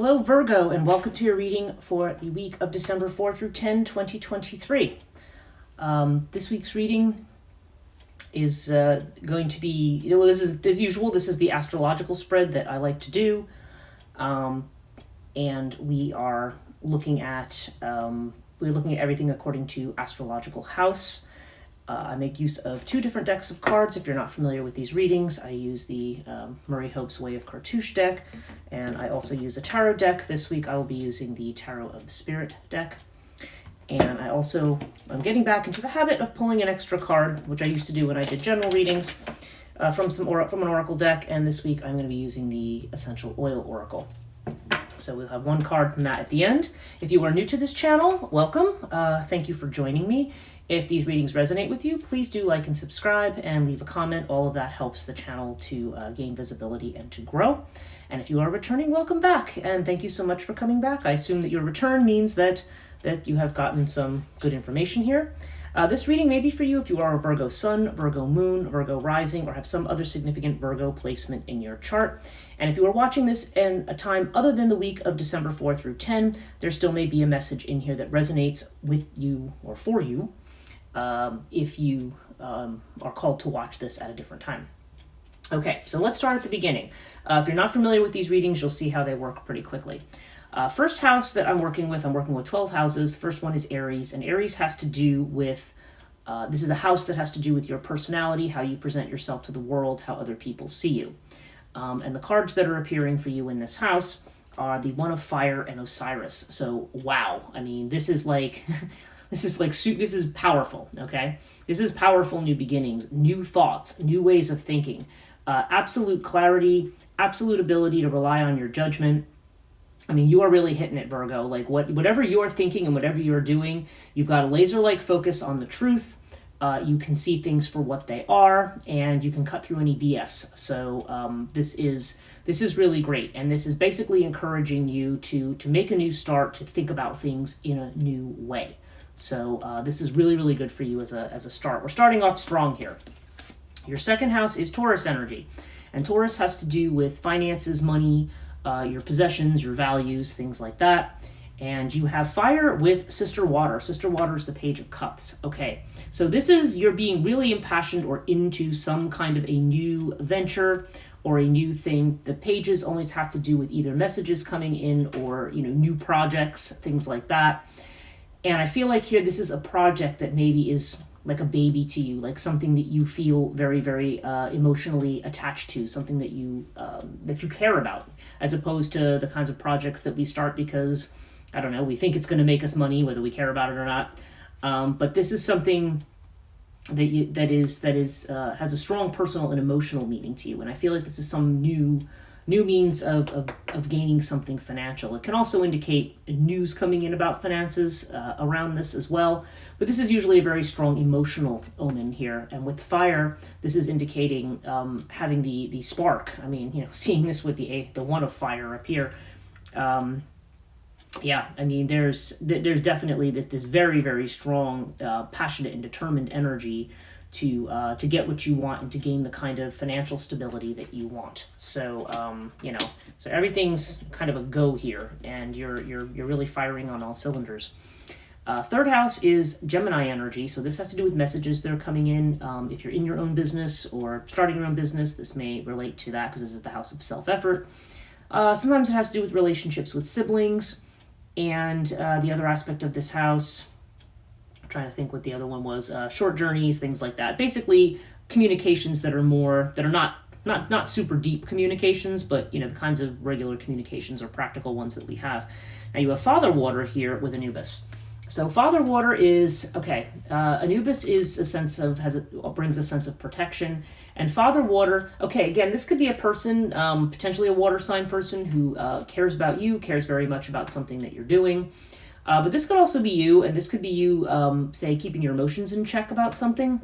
Hello, Virgo, and welcome to your reading for the week of December 4 through 10, 2023. This week's reading is going to be, this is, as usual, this is the astrological spread that I like to do. And we are looking at, everything according to astrological house. I make use of two different decks of cards. If you're not familiar with these readings, I use the Murray Hope's Way of Cartouche deck, and I also use a tarot deck. This week I will be using the Tarot of the Spirit deck. And I'm getting back into the habit of pulling an extra card, which I used to do when I did general readings, from an oracle deck, and this week I'm going to be using the Essential Oil Oracle. So we'll have one card from that at the end. If you are new to this channel, welcome. Thank you for joining me. If these readings resonate with you, please do like and subscribe and leave a comment. All of that helps the channel to gain visibility and to grow. And if you are returning, welcome back. And thank you so much for coming back. I assume that your return means that you have gotten some good information here. This reading may be for you if you are a Virgo sun, Virgo moon, Virgo rising, or have some other significant Virgo placement in your chart. And if you are watching this in a time other than the week of December 4 through 10, there still may be a message in here that resonates with you or for you. If you are called to watch this at a different time. Okay, so let's start at the beginning. If you're not familiar with these readings, you'll see how they work pretty quickly. First house that I'm working with 12 houses. First one is Aries, and Aries has to do with, this is a house that has to do with your personality, how you present yourself to the world, how other people see you. And the cards that are appearing for you in this house are the One of Fire and Osiris. So, wow. I mean, this is like... This is powerful, okay? This is powerful new beginnings, new thoughts, new ways of thinking, absolute clarity, absolute ability to rely on your judgment. I mean, you are really hitting it, Virgo. Like, whatever you're thinking and whatever you're doing, you've got a laser-like focus on the truth. You can see things for what they are, and you can cut through any BS. So this is really great, and this is basically encouraging you to make a new start, to think about things in a new way. So this is really, really good for you as a start. We're starting off strong here. Your second house is Taurus energy. And Taurus has to do with finances, money, your possessions, your values, things like that. And you have fire with Sister Water. Sister Water is the Page of Cups. Okay, so this is you're being really impassioned or into some kind of a new venture or a new thing. The pages always have to do with either messages coming in or, new projects, things like that. And I feel like here this is a project that maybe is like a baby to you, like something that you feel very, very emotionally attached to, something that you care about, as opposed to the kinds of projects that we start because, I don't know, we think it's going to make us money, whether we care about it or not. But this is something that has a strong personal and emotional meaning to you, and I feel like this is some new means of gaining something financial. It can also indicate news coming in about finances around this as well, but this is usually a very strong emotional omen here. And with fire, this is indicating having the spark. I mean, seeing this with the One of Fire up here. Yeah, I mean, there's definitely this very, very strong, passionate and determined energy to get what you want and to gain the kind of financial stability that you want. So so everything's kind of a go here, and you're really firing on all cylinders. Third house is Gemini energy, so this has to do with messages that are coming in. If you're in your own business or starting your own business, this may relate to that because this is the house of self-effort. Sometimes it has to do with relationships with siblings, and the other aspect of this house, trying to think what the other one was, short journeys, things like that. Basically, communications that are not super deep communications, but the kinds of regular communications or practical ones that we have. Now you have Father Water here with Anubis. So Father Water is Anubis is brings a sense of protection, and Father Water. Okay, again, this could be a person, potentially a water sign person who cares about you, cares very much about something that you're doing. But this could also be you, and this could be you, say, keeping your emotions in check about something.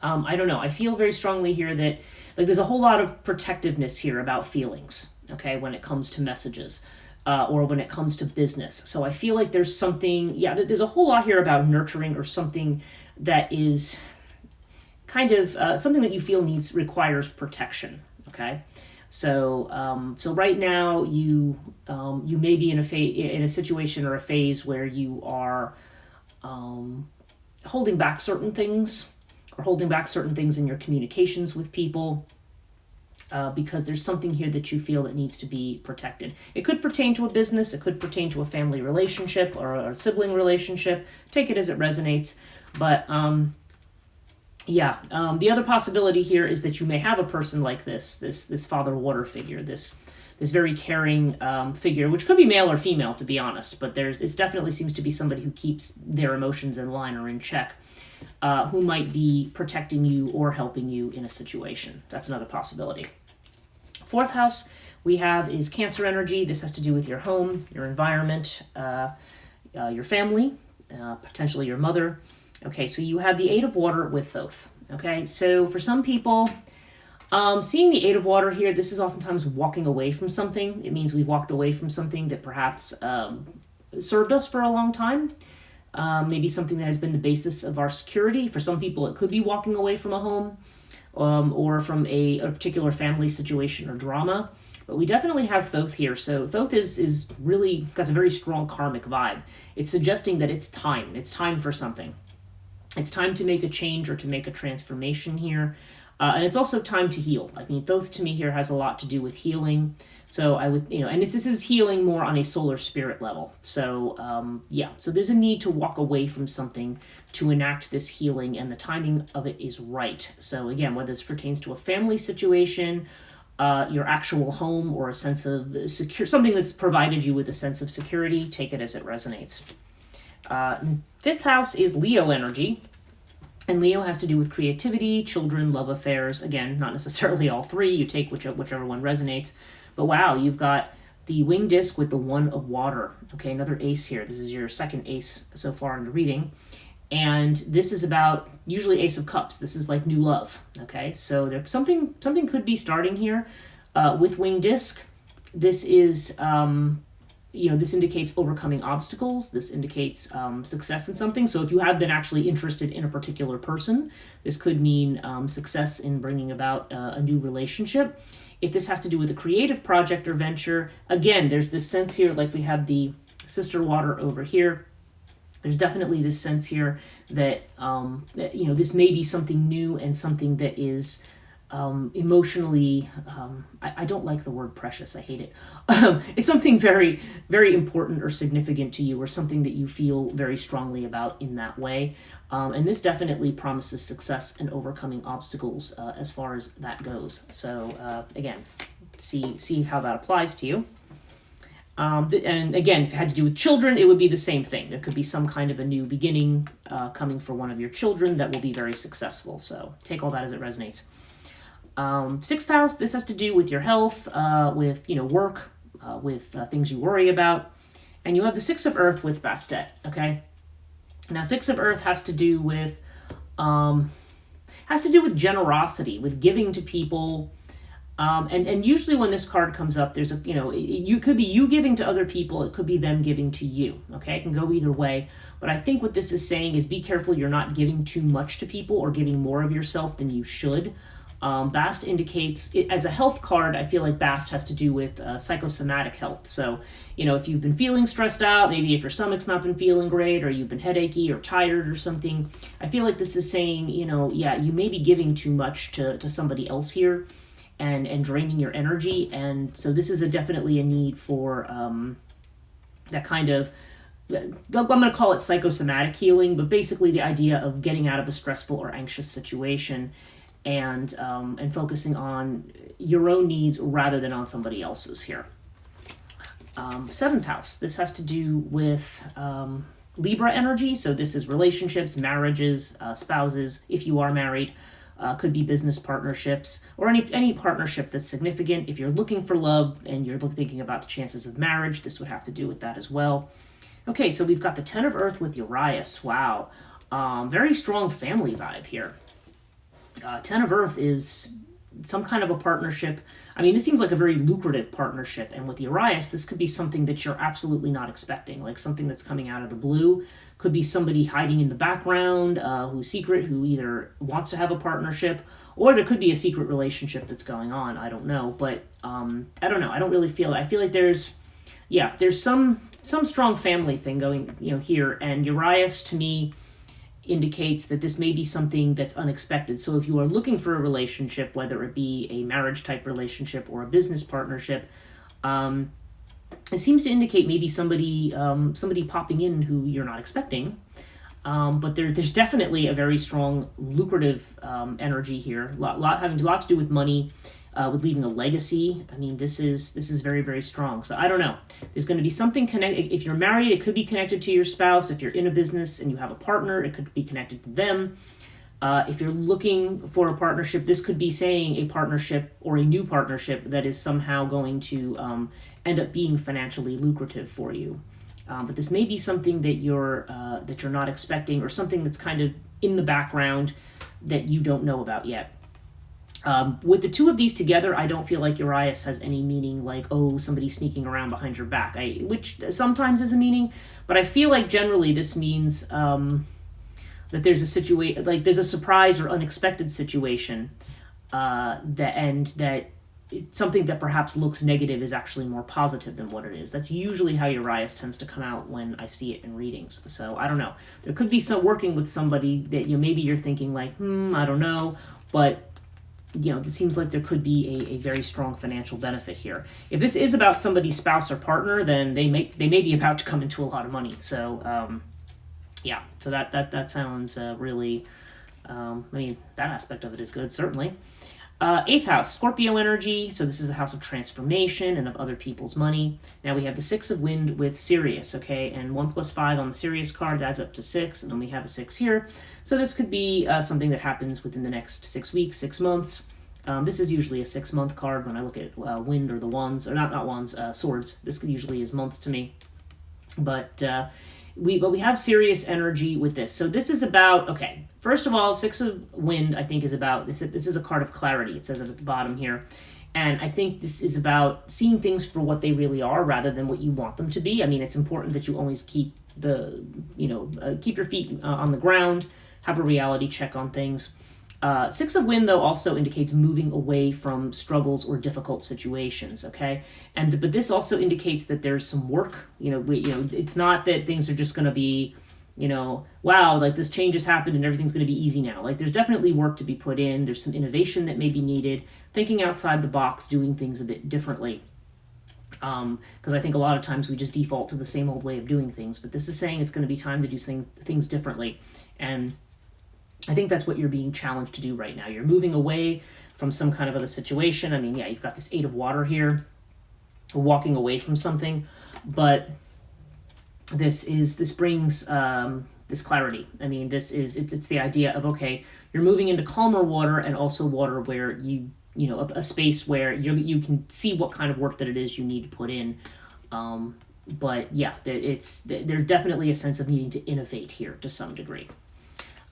I don't know. I feel very strongly here that there's a whole lot of protectiveness here about feelings, okay, when it comes to messages or when it comes to business. So I feel like there's something, there's a whole lot here about nurturing or something that is kind of something that you feel requires protection, okay? So right now you may be in a situation or a phase where you are holding back certain things, or holding back certain things in your communications with people. Because there's something here that you feel that needs to be protected. It could pertain to a business, it could pertain to a family relationship or a sibling relationship. Take it as it resonates. But the other possibility here is that you may have a person like this father water figure, this very caring figure, which could be male or female, to be honest. But it definitely seems to be somebody who keeps their emotions in line or in check. Who might be protecting you or helping you in a situation. That's another possibility. Fourth house we have is Cancer energy. This has to do with your home, your environment, your family, potentially your mother. Okay, so you have the Eight of Water with Thoth. Okay, so for some people, seeing the Eight of Water here, this is oftentimes walking away from something. It means we've walked away from something that perhaps served us for a long time. Maybe something that has been the basis of our security. For some people, it could be walking away from a home or from a particular family situation or drama. But we definitely have Thoth here. So Thoth is really got a very strong karmic vibe. It's suggesting that it's time. It's time for something. It's time to make a change or to make a transformation here. And it's also time to heal. I mean, Thoth to me here has a lot to do with healing. So I would, and this is healing more on a solar spirit level. So, so there's a need to walk away from something to enact this healing, and the timing of it is right. So again, whether this pertains to a family situation, your actual home, or a sense of something that's provided you with a sense of security, take it as it resonates. Fifth house is Leo energy. And Leo has to do with creativity, children, love affairs. Again, not necessarily all three. You take whichever one resonates. But wow, you've got the winged disc with the One of Water. Okay, another ace here. This is your second ace so far in the reading. And this is about, usually Ace of Cups. This is like new love. Okay, so there's something could be starting here with winged disc. This is... this indicates overcoming obstacles. This indicates success in something. So if you have been actually interested in a particular person, this could mean success in bringing about a new relationship. If this has to do with a creative project or venture, again, there's this sense here, like we have the sister water over here. There's definitely this sense here that, this may be something new and something that is emotionally, I don't like the word precious, I hate it. It's something very, very important or significant to you, or something that you feel very strongly about in that way. And this definitely promises success and overcoming obstacles as far as that goes. So again, see how that applies to you. And again, if it had to do with children, it would be the same thing. There could be some kind of a new beginning coming for one of your children that will be very successful. So take all that as it resonates. Sixth house, this has to do with your health, with work, with things you worry about. And you have the Six of Earth with Bastet, okay? Now, Six of Earth has to do with generosity, with giving to people. And usually when this card comes up, there's you could be you giving to other people, it could be them giving to you, okay? It can go either way. But I think what this is saying is be careful you're not giving too much to people or giving more of yourself than you should. Bast indicates, as a health card, I feel like Bast has to do with psychosomatic health. So, if you've been feeling stressed out, maybe if your stomach's not been feeling great, or you've been headachy or tired or something, I feel like this is saying, you may be giving too much to somebody else here and draining your energy. And so this is definitely a need for that kind of, I'm going to call it psychosomatic healing, but basically the idea of getting out of a stressful or anxious situation and focusing on your own needs rather than on somebody else's here. Seventh house, this has to do with Libra energy. So this is relationships, marriages, spouses, if you are married, could be business partnerships, or any partnership that's significant. If you're looking for love and you're thinking about the chances of marriage, this would have to do with that as well. Okay, so we've got the Ten of Earth with Urias. Wow. Very strong family vibe here. Ten of Earth is some kind of a partnership. I mean, this seems like a very lucrative partnership. And with Urias, this could be something that you're absolutely not expecting, like something that's coming out of the blue. Could be somebody hiding in the background, who's secret, who either wants to have a partnership or there could be a secret relationship that's going on. I don't know, but I don't know. I don't really feel it. I feel like there's some strong family thing going, here, and Urias to me indicates that this may be something that's unexpected. So if you are looking for a relationship, whether it be a marriage type relationship or a business partnership, it seems to indicate maybe somebody popping in who you're not expecting. But there's definitely a very strong lucrative energy here. Having a lot to do with money, with leaving a legacy. I mean, this is very, very strong. So I don't know. There's going to be something connected. If you're married, it could be connected to your spouse. If you're in a business and you have a partner, it could be connected to them. If you're looking for a partnership, this could be saying a partnership or a new partnership that is somehow going to end up being financially lucrative for you. But this may be something that you're not expecting, or something that's kind of in the background that you don't know about yet. With the two of these together, I don't feel like Urias has any meaning like, oh, somebody sneaking around behind your back, which sometimes is a meaning, but I feel like generally this means that there's a there's a surprise or unexpected situation, that something that perhaps looks negative is actually more positive than what it is. That's usually how Urias tends to come out when I see it in readings. So I don't know. There could be some working with somebody that maybe you're thinking like, I don't know, but it seems like there could be a very strong financial benefit here. If this is about somebody's spouse or partner, then they may be about to come into a lot of money. So so that sounds really. That aspect of it is good, certainly. 8th house, Scorpio energy. So this is the house of transformation and of other people's money. Now we have the 6 of wind with Sirius, okay? And 1 + 5 on the Sirius card adds up to 6, and then we have a 6 here. So this could be something that happens within the next 6 weeks, 6 months. This is usually a 6-month card when I look at wind or the wands, or not wands, swords. This usually is months to me. But we have Sirius energy with this. So this is about, okay, first of all, 6 of wind, I think, is about, this is a card of clarity, it says at the bottom here. And I think this is about seeing things for what they really are rather than what you want them to be. I mean, it's important that you always keep keep your feet on the ground, have a reality check on things. 6 of wind, though, also indicates moving away from struggles or difficult situations, okay? But this also indicates that there's some work. It's not that things are just going to be, wow, like this change has happened and everything's going to be easy now. Like there's definitely work to be put in. There's some innovation that may be needed, thinking outside the box, doing things a bit differently. Because I think a lot of times we just default to the same old way of doing things. But this is saying it's going to be time to do things differently. And I think that's what you're being challenged to do right now. You're moving away from some kind of other situation. I mean, yeah, you've got this 8 of water here, walking away from something, but this brings this clarity. I mean, it's the idea of, okay, you're moving into calmer water, and also water where a space where you can see what kind of work that it is you need to put in. But yeah, there's definitely a sense of needing to innovate here to some degree.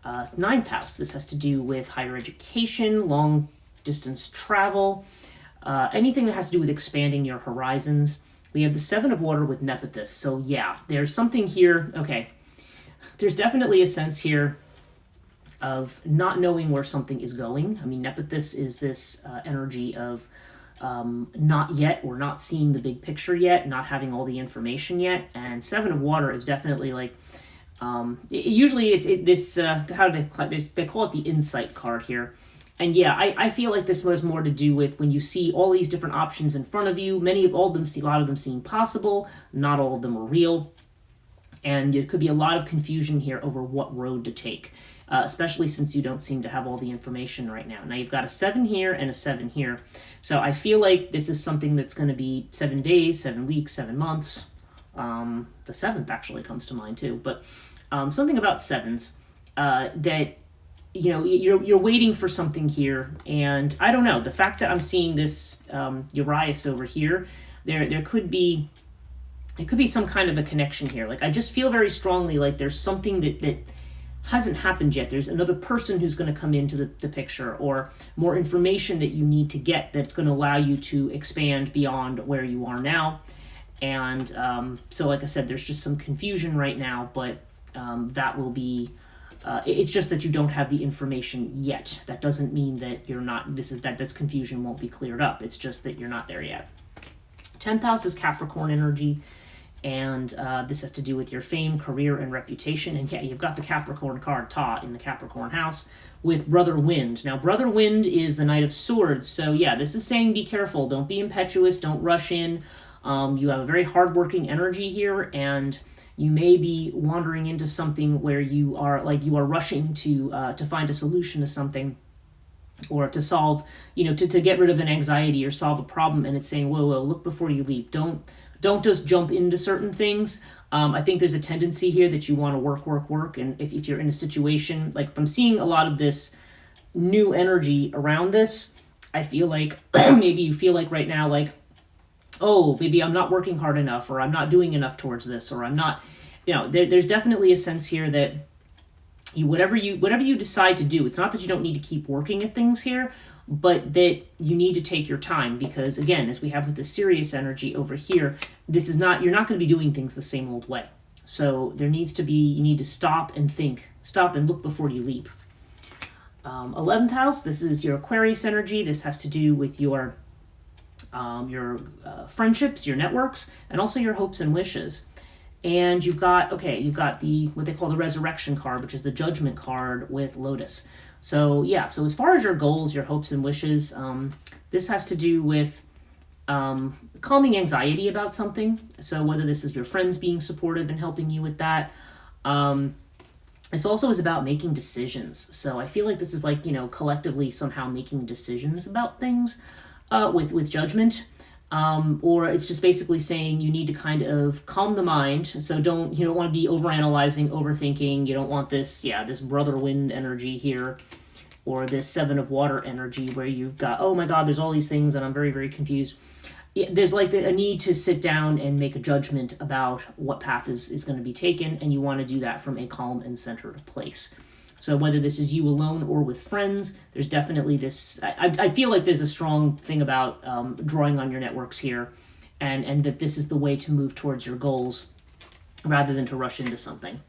9th house, this has to do with higher education, long distance travel, anything that has to do with expanding your horizons. We have the 7 of water with Nephthys. So yeah, there's something here. Okay, there's definitely a sense here of not knowing where something is going. I mean, Nephthys is this energy of not yet, or not seeing the big picture yet, not having all the information yet. And 7 of water is definitely like, usually how do they call it, the insight card here. And yeah, I feel like this was more to do with when you see all these different options in front of you. A lot of them seem possible, not all of them are real. And there could be a lot of confusion here over what road to take, especially since you don't seem to have all the information right now. Now you've got a 7 here and a 7 here. So I feel like this is something that's going to be 7 days, 7 weeks, 7 months. The 7th actually comes to mind too, but something about 7s that you're waiting for something here, and I don't know, the fact that I'm seeing this Urias over here, there could be some kind of a connection here. Like I just feel very strongly like there's something that hasn't happened yet. There's another person who's going to come into the picture, or more information that you need to get that's going to allow you to expand beyond where you are now. And so like I said, there's just some confusion right now, but that will be It's just that you don't have the information yet. That doesn't mean that you're not. This confusion won't be cleared up. It's just that you're not there yet. 10th house is Capricorn energy, and this has to do with your fame, career, and reputation. And yeah, you've got the Capricorn card taught in the Capricorn house with Brother Wind. Now, Brother Wind is the Knight of Swords, so yeah, this is saying be careful. Don't be impetuous. Don't rush in. You have a very hardworking energy here, and you may be wandering into something where you are rushing to find a solution to something, or to solve, to get rid of an anxiety or solve a problem, and it's saying, whoa, look before you leap. Don't just jump into certain things. I think there's a tendency here that you want to work, and if you're in a situation, like I'm seeing a lot of this new energy around this, I feel like maybe you feel like right now, like, oh, maybe I'm not working hard enough, or I'm not doing enough towards this, or I'm not, there's definitely a sense here that whatever you decide to do, it's not that you don't need to keep working at things here, but that you need to take your time, because again, as we have with the Sirius energy over here, you're not going to be doing things the same old way. So you need to stop and think, stop and look before you leap. 11th house, this is your Aquarius energy. This has to do with your friendships, your networks, and also your hopes and wishes. And you've got the what they call the Resurrection card, which is the Judgment card with Lotus. So yeah, so as far as your goals, your hopes and wishes, this has to do with calming anxiety about something. So whether this is your friends being supportive and helping you with that, this also is about making decisions. So I feel like this is like, collectively somehow making decisions about things with judgment. Or it's just basically saying you need to kind of calm the mind. So you don't want to be overanalyzing, overthinking. You don't want this Brother Wind energy here, or this Seven of Water energy where you've got, oh my God, there's all these things and I'm very, very confused. There's like a need to sit down and make a judgment about what path is going to be taken, and you want to do that from a calm and centered place. So whether this is you alone or with friends, there's definitely this, I feel like there's a strong thing about drawing on your networks here, and that this is the way to move towards your goals rather than to rush into something.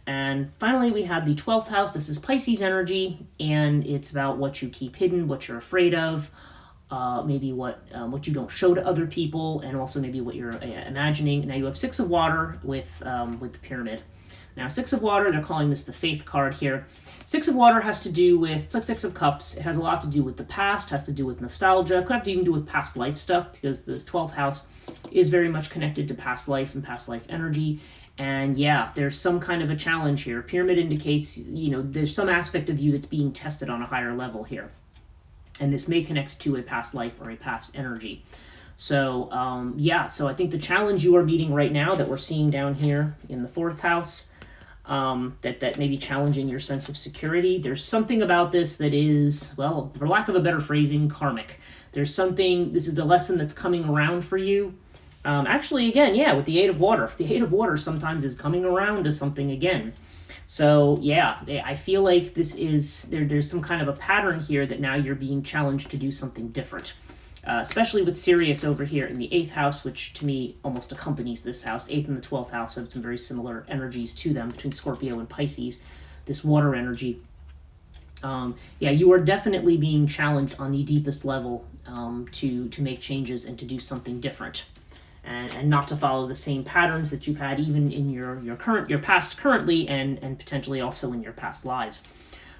And finally, we have the 12th house. This is Pisces energy, and it's about what you keep hidden, what you're afraid of, maybe what you don't show to other people, and also maybe what you're imagining. Now you have 6 of Water with the Pyramid. Now, 6 of Water, they're calling this the Faith card here. 6 of Water has to do with, it's like 6 of Cups. It has a lot to do with the past, has to do with nostalgia. Could have to even do with past life stuff, because this 12th house is very much connected to past life and past life energy. And yeah, there's some kind of a challenge here. Pyramid indicates, there's some aspect of you that's being tested on a higher level here. And this may connect to a past life or a past energy. So, so I think the challenge you are meeting right now that we're seeing down here in the 4th house, that may be challenging your sense of security. There's something about this that is, well, for lack of a better phrasing, karmic. There's something, this is the lesson that's coming around for you. Actually, again, with the 8 of Water. The 8 of Water sometimes is coming around to something again. So, yeah, I feel like this is, there's some kind of a pattern here that now you're being challenged to do something different. Especially with Sirius over here in the 8th house, which to me almost accompanies this house. 8th and the 12th house have some very similar energies to them between Scorpio and Pisces, this water energy. You are definitely being challenged on the deepest level to make changes and to do something different. And not to follow the same patterns that you've had even in your past currently, and potentially also in your past lives.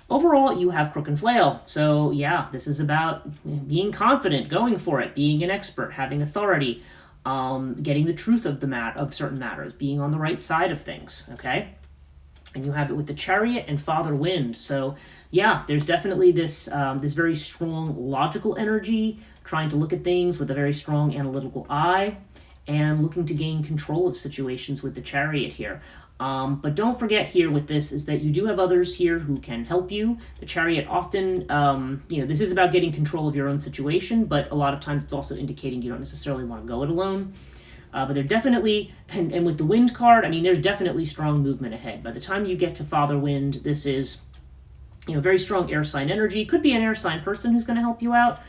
Overall, you have Crook and Flail. So, this is about being confident, going for it, being an expert, having authority, getting the truth of certain matters, being on the right side of things, okay? And you have it with the Chariot and Father Wind. So, there's definitely this very strong logical energy, trying to look at things with a very strong analytical eye, and looking to gain control of situations with the Chariot here. But don't forget here with this is that you do have others here who can help you. The Chariot often, this is about getting control of your own situation, but a lot of times it's also indicating you don't necessarily want to go it alone. But they're definitely, and with the Wind card, there's definitely strong movement ahead. By the time you get to Father Wind, this is, very strong air sign energy. Could be an air sign person who's going to help you out.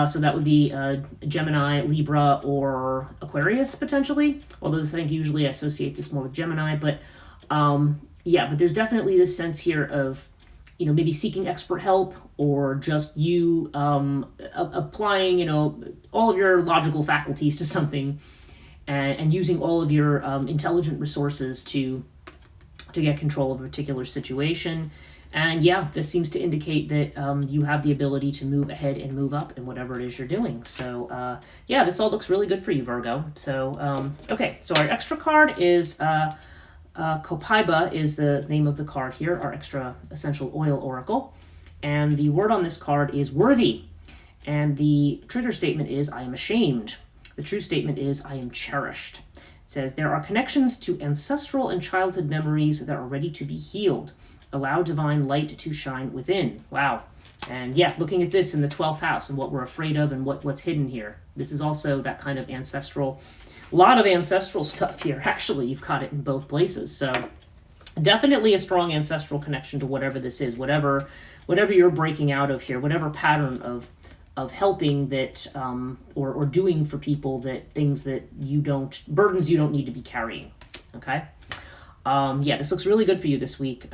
So that would be Gemini, Libra, or Aquarius, potentially. Although I think usually I associate this more with Gemini. But yeah, but there's definitely this sense here of, maybe seeking expert help, or just you applying, all of your logical faculties to something, and using all of your intelligent resources to get control of a particular situation. And yeah, this seems to indicate that you have the ability to move ahead and move up in whatever it is you're doing. So yeah, this all looks really good for you, Virgo. So okay, so our extra card is Copaiba is the name of the card here, our extra essential oil oracle. And the word on this card is worthy. And the trigger statement is, I am ashamed. The true statement is, I am cherished. It says, there are connections to ancestral and childhood memories that are ready to be healed. Allow divine light to shine within. Wow. And yeah, looking at this in the 12th house and what we're afraid of and what's hidden here. This is also that kind of ancestral, a lot of ancestral stuff here. Actually, you've got it in both places. So definitely a strong ancestral connection to whatever this is, whatever you're breaking out of here, whatever pattern of helping that or doing for people, that things that burdens you don't need to be carrying. Okay. Yeah, this looks really good for you this week,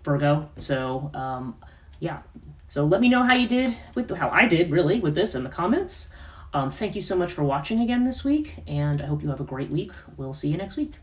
Virgo. So yeah, so let me know how you did how I did really with this in the comments. Thank you so much for watching again this week, and I hope you have a great week. We'll see you next week.